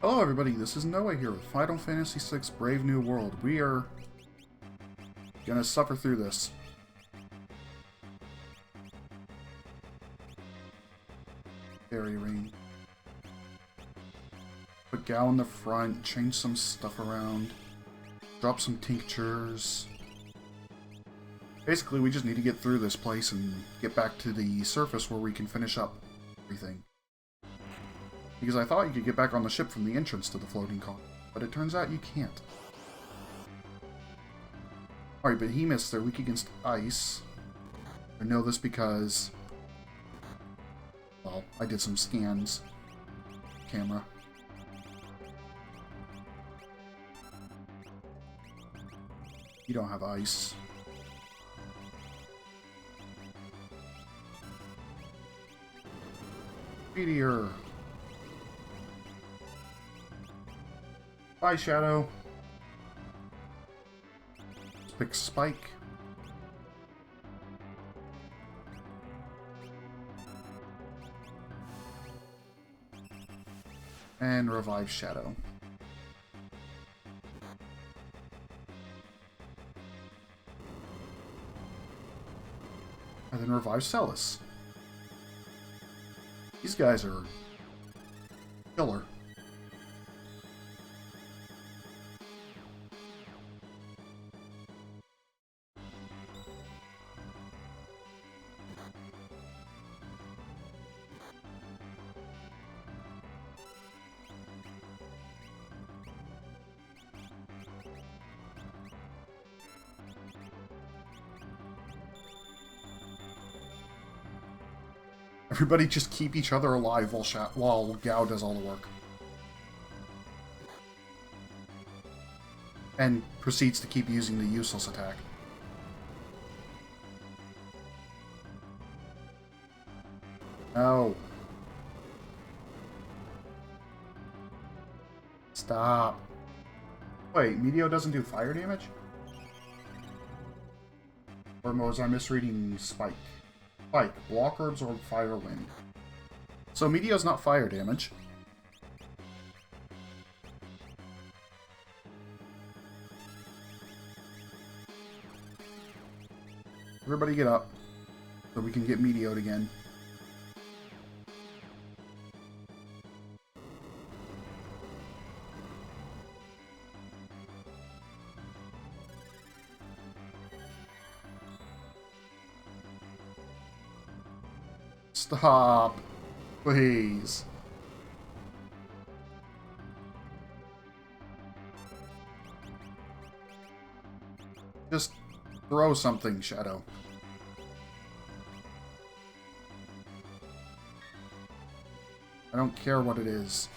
Hello everybody, this is Noah here with Final Fantasy VI Brave New World. We are gonna suffer through this. Fairy Ring. Put Gao in the front, change some stuff around, drop some tinctures. Basically, we just need to get through this place and get back to the surface where we can finish up everything. Because I thought you could get back on the ship from the entrance to the floating colony, but it turns out you can't. Alright, Behemoths, they're weak against ice. I know this because, well, I did some scans. Camera. You don't have ice. Meteor. Bye, Shadow. Let's pick Spike. And revive Shadow. And then revive Celis. These guys are killer. Everybody just keep each other alive while Gao does all the work. And proceeds to keep using the useless attack. No. Stop. Wait, Meteo doesn't do fire damage? Or was I misreading Spike? Spike, block or absorb fire wind. So Meteo's not fire damage. Everybody get up so we can get Meteo'd again. Stop. Please. Just throw something, Shadow. I don't care what it is.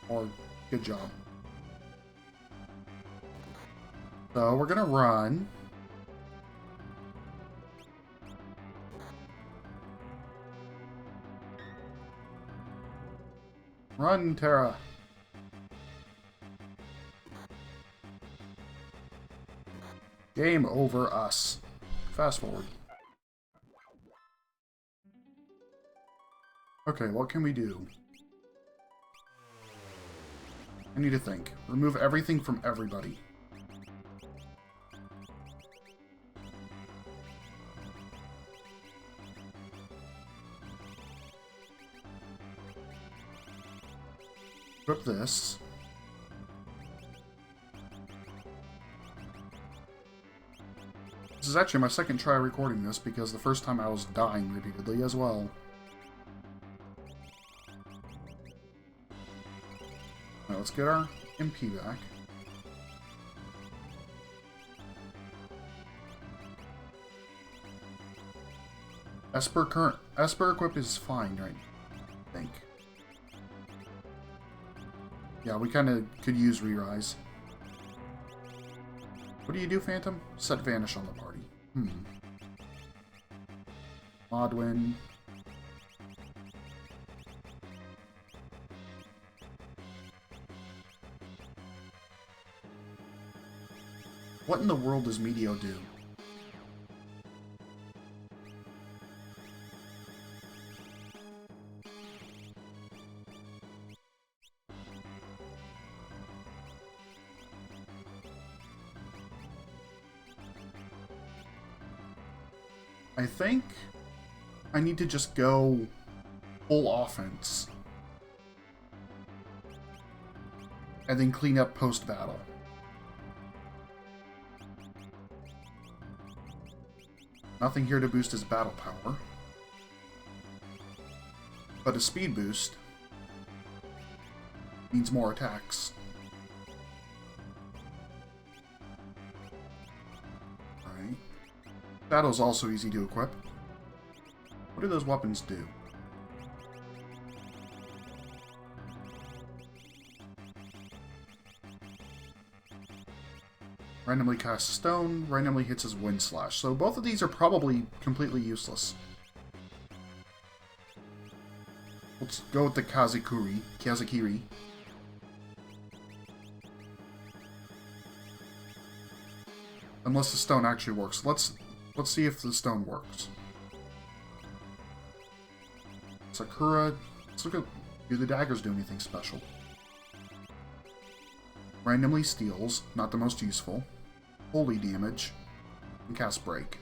Or, good job. So, we're gonna run. Run, Terra. Game over us. Fast forward. Okay, what can we do? I need to think. Remove everything from everybody. Equip this. This is actually my second try recording this because the first time I was dying repeatedly as well. Now let's get our MP back. Esper equip is fine right now, I think. Yeah, we kind of could use Re-Rise. What do you do, Phantom? Set Vanish on the party. Modwin. What in the world does Meteo do? I think I need to just go full offense. And then clean up post-battle. Nothing here to boost his battle power. But a speed boost means more attacks. Alright. Battle's also easy to equip. What do those weapons do? Randomly casts stone, randomly hits his wind slash. So both of these are probably completely useless. Let's go with the Kazakiri. Unless the stone actually works. Let's see if the stone works. Sakura, let's look at, do the daggers do anything special? Randomly steals, not the most useful. Holy damage, and cast break.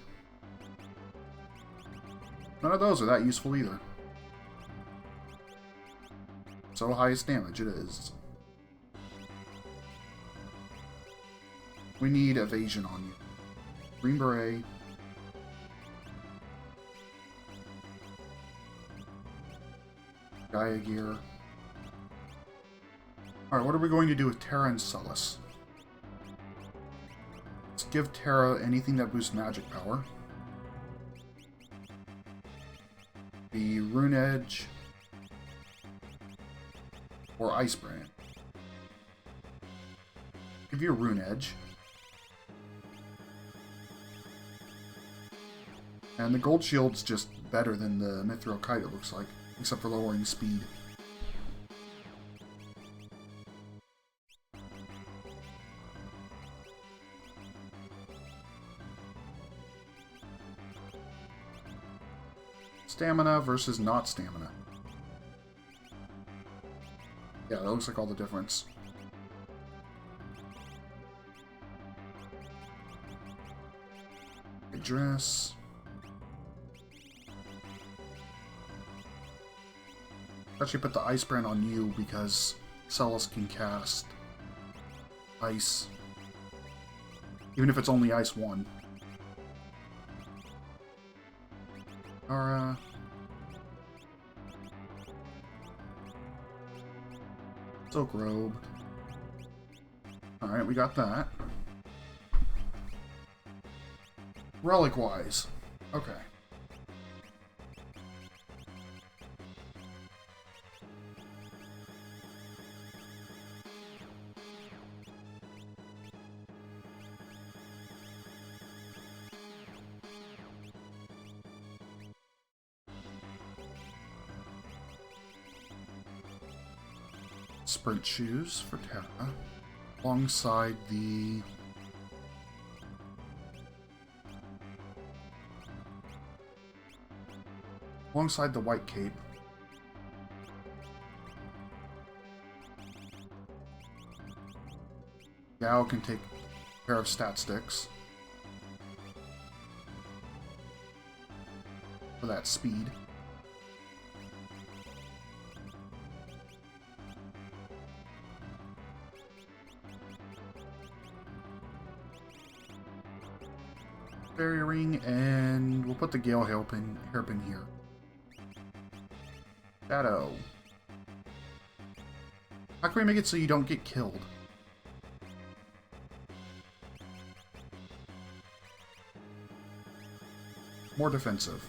None of those are that useful either. So highest damage it is. We need evasion on you. Green Beret. Gaia Gear. Alright, what are we going to do with Terra and Sullus? Let's give Terra anything that boosts magic power. The Rune Edge. Or Ice Brand. Give you a Rune Edge. And the Gold Shield's just better than the Mithril Kite, it looks like. Except for lowering speed. Stamina versus not stamina. Yeah, that looks like all the difference. Address. Actually put the Ice Brand on you because Sullus can cast Ice. Even if it's only Ice 1. Ara. Silk Robe. Alright, we got that. Relic-wise. Okay. Sprint shoes for Terra, alongside the white cape. Gao can take a pair of stat sticks for that speed. Fairy ring, and we'll put the Gale hairpin here. Shadow. How can we make it so you don't get killed? More defensive.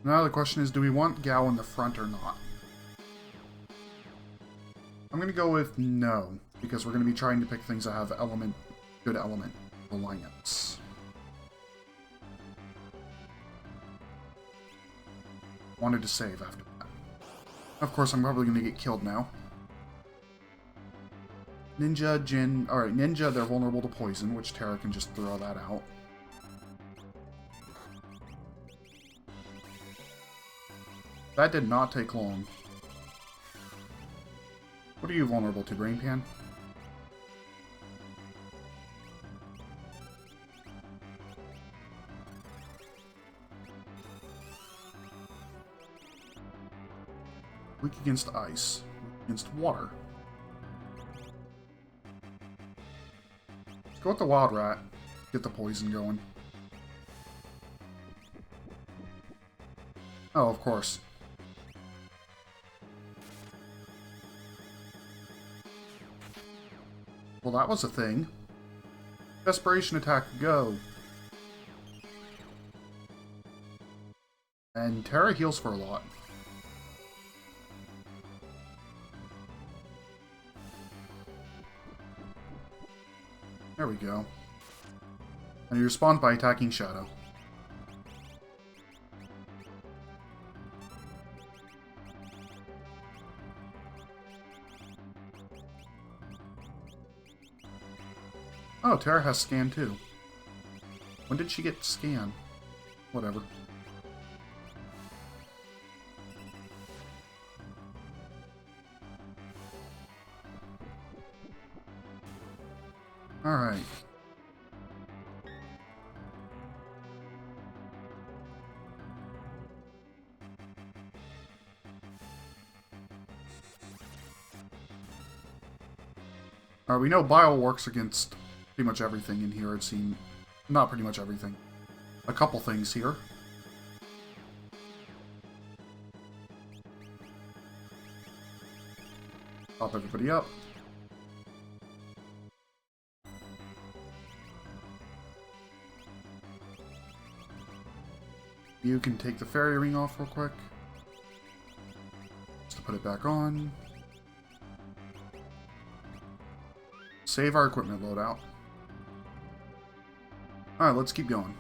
Now the question is, do we want Gao in the front or not? I'm going to go with no, because we're going to be trying to pick things that have good element lineups. Wanted to save after that. Of course, I'm probably going to get killed now. Ninja, Jin... Alright, Ninja, they're vulnerable to poison, which Terra can just throw that out. That did not take long. What are you vulnerable to, Brain Pan? Weak against ice. Weak against water. Let's go with the Wild Rat. Get the poison going. Oh, of course. Well, that was a thing. Desperation attack, go. And Terra heals for a lot. There we go. And he responds by attacking Shadow. Oh, Terra has Scan too. When did she get Scan? Whatever. Alright. We know Bile works against pretty much everything in here, it seems. Not pretty much everything. A couple things here. Pop everybody up. You can take the fairy ring off real quick. Just to put it back on. Save our equipment loadout. Alright, let's keep going.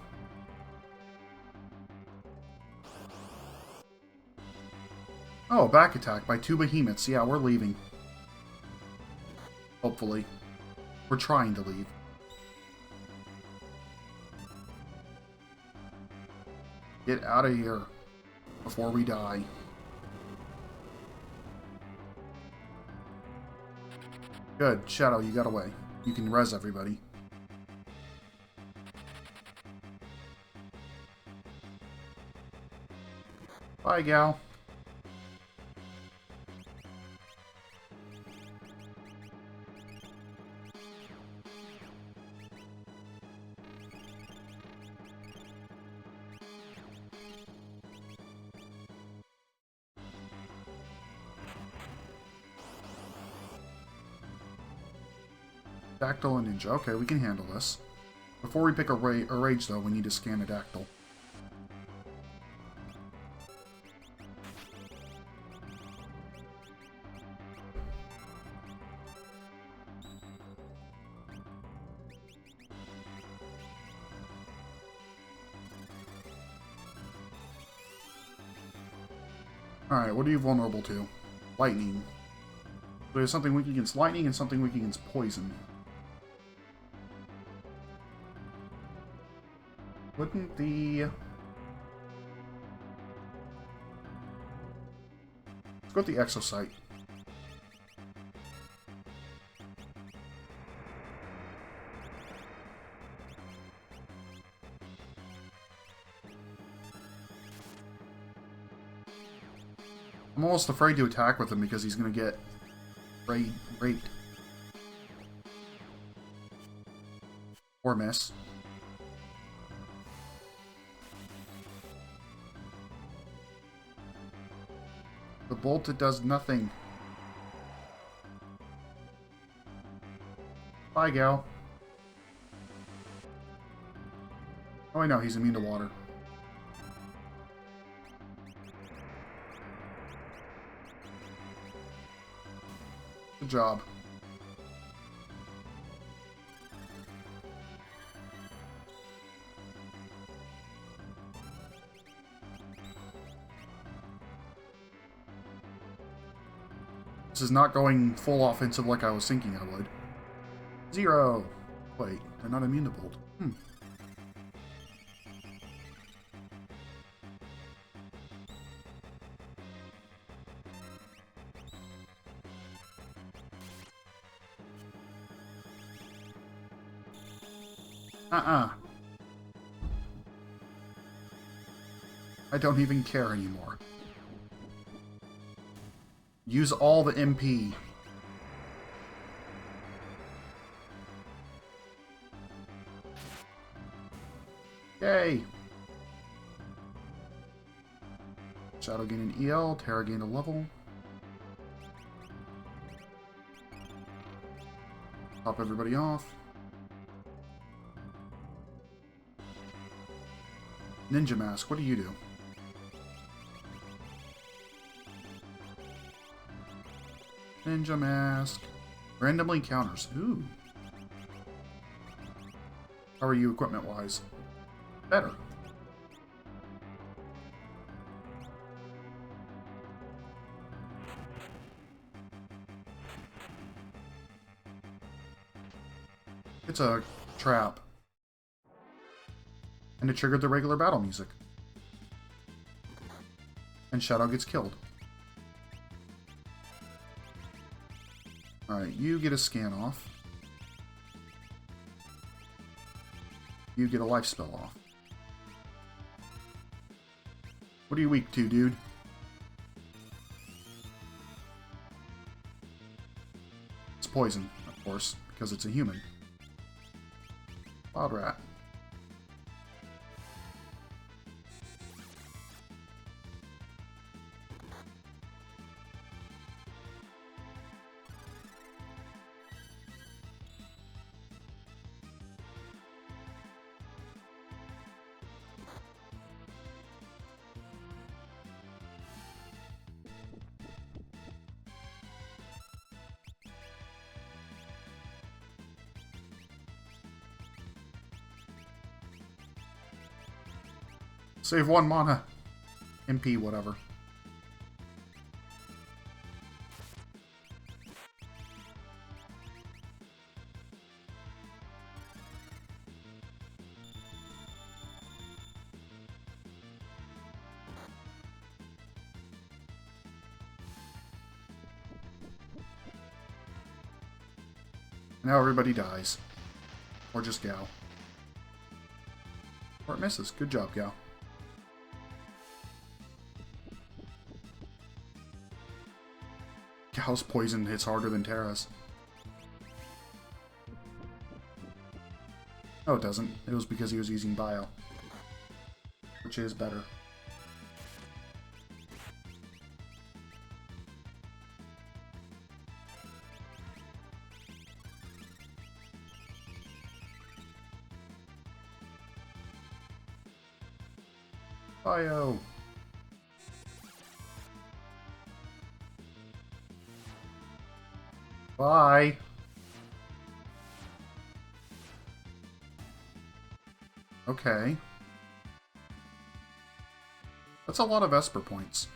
Oh, back attack by 2 behemoths. Yeah, we're leaving. Hopefully. We're trying to leave. Get out of here before we die. Good. Shadow, you got away. You can res everybody. Bye, gal. Dactyl and Ninja. Okay, we can handle this. Before we pick a Rage, though, we need to scan a Dactyl. Alright, what are you vulnerable to? Lightning. There's something weak against lightning and something weak against poison. Wouldn't the... Let's go with the Exocyte. I'm almost afraid to attack with him because he's going to get raped. Or miss. The bolt, it does nothing. Bye, gal. Oh, I know, he's immune to water. Good job. This is not going full offensive like I was thinking I would. 0. Wait, they're not immune to bolt. I don't even care anymore. Use all the MP. Yay! Shadow gained an EL, Terra gained a level. Top everybody off. Ninja Mask, what do you do? Ninja Mask. Randomly counters. Ooh. How are you equipment-wise? Better. It's a trap. And it triggered the regular battle music. And Shadow gets killed. Alright, you get a scan off. You get a life spell off. What are you weak to, dude? It's poison, of course, because it's a human. Wild rat. Save 1 mana. MP, whatever. Now everybody dies. Or just Gao. Or it misses. Good job, Gao. Gao's poison hits harder than Terra's. No, it doesn't. It was because he was using Bio. Which is better. Bio! Bye! Okay. That's a lot of Esper points.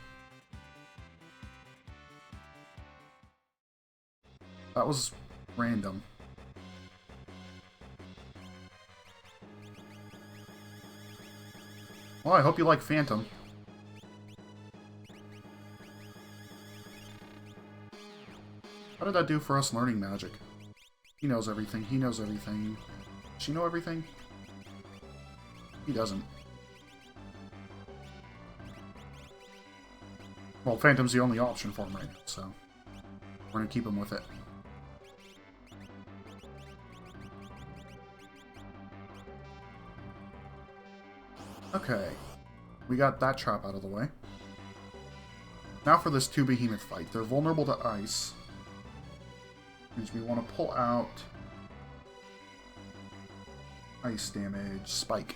That was random. Well, I hope you like Phantom. How did that do for us learning magic? He knows everything. He knows everything. Does she know everything? He doesn't. Well, Phantom's the only option for him right now, so we're gonna keep him with it. Okay. We got that trap out of the way. Now for this 2 behemoth fight. They're vulnerable to ice. Means we want to pull out ice damage, spike.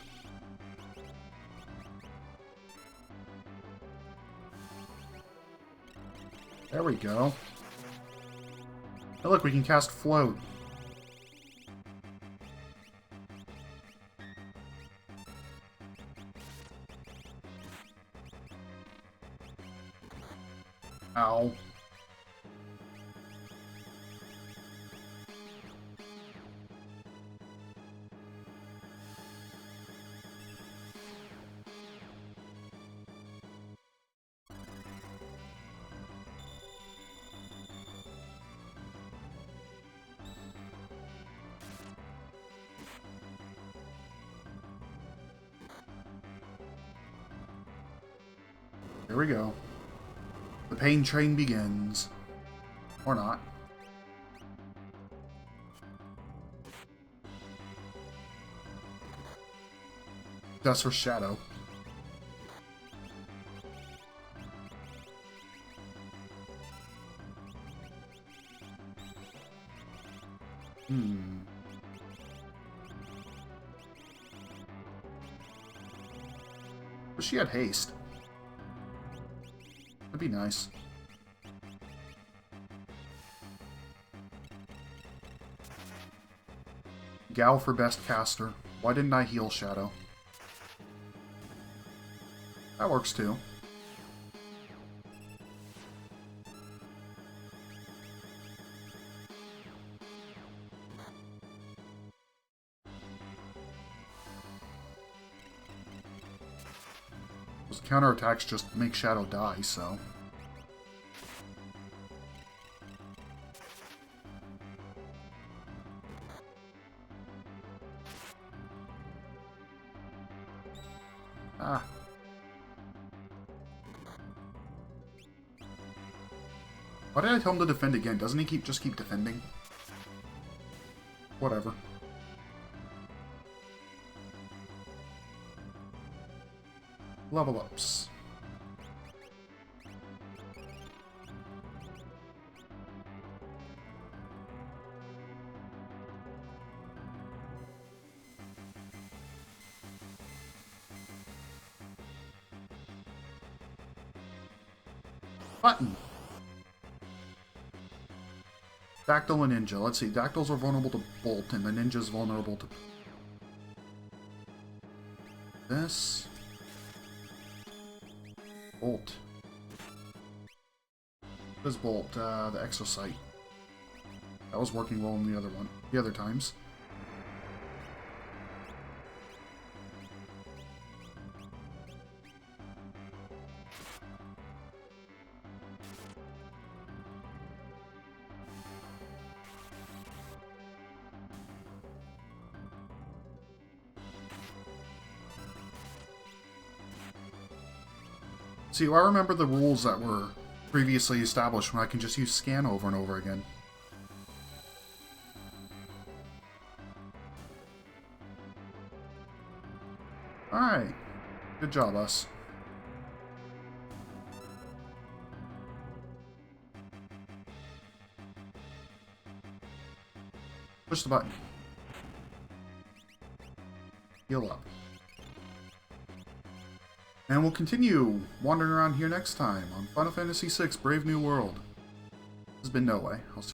There we go. Oh look, we can cast float. Ow. Here we go. The pain train begins. Or not. That's for Shadow. But she had haste. That'd be nice. Gal for best caster. Why didn't I heal Shadow? That works too. Those counterattacks just make Shadow die, so... Ah. Why did I tell him to defend again? Doesn't he just keep defending? Whatever. Level ups. Button. Dactyl and Ninja. Let's see. Dactyls are vulnerable to Bolt, and the Ninja's vulnerable to... this. Bolt. What is Bolt? The Exocyte. That was working well in the other one. The other times. See, I remember the rules that were previously established when I can just use scan over and over again. Alright. Good job, us. Push the button. Heal up. And we'll continue wandering around here next time on Final Fantasy VI Brave New World. This has been No Way. I'll see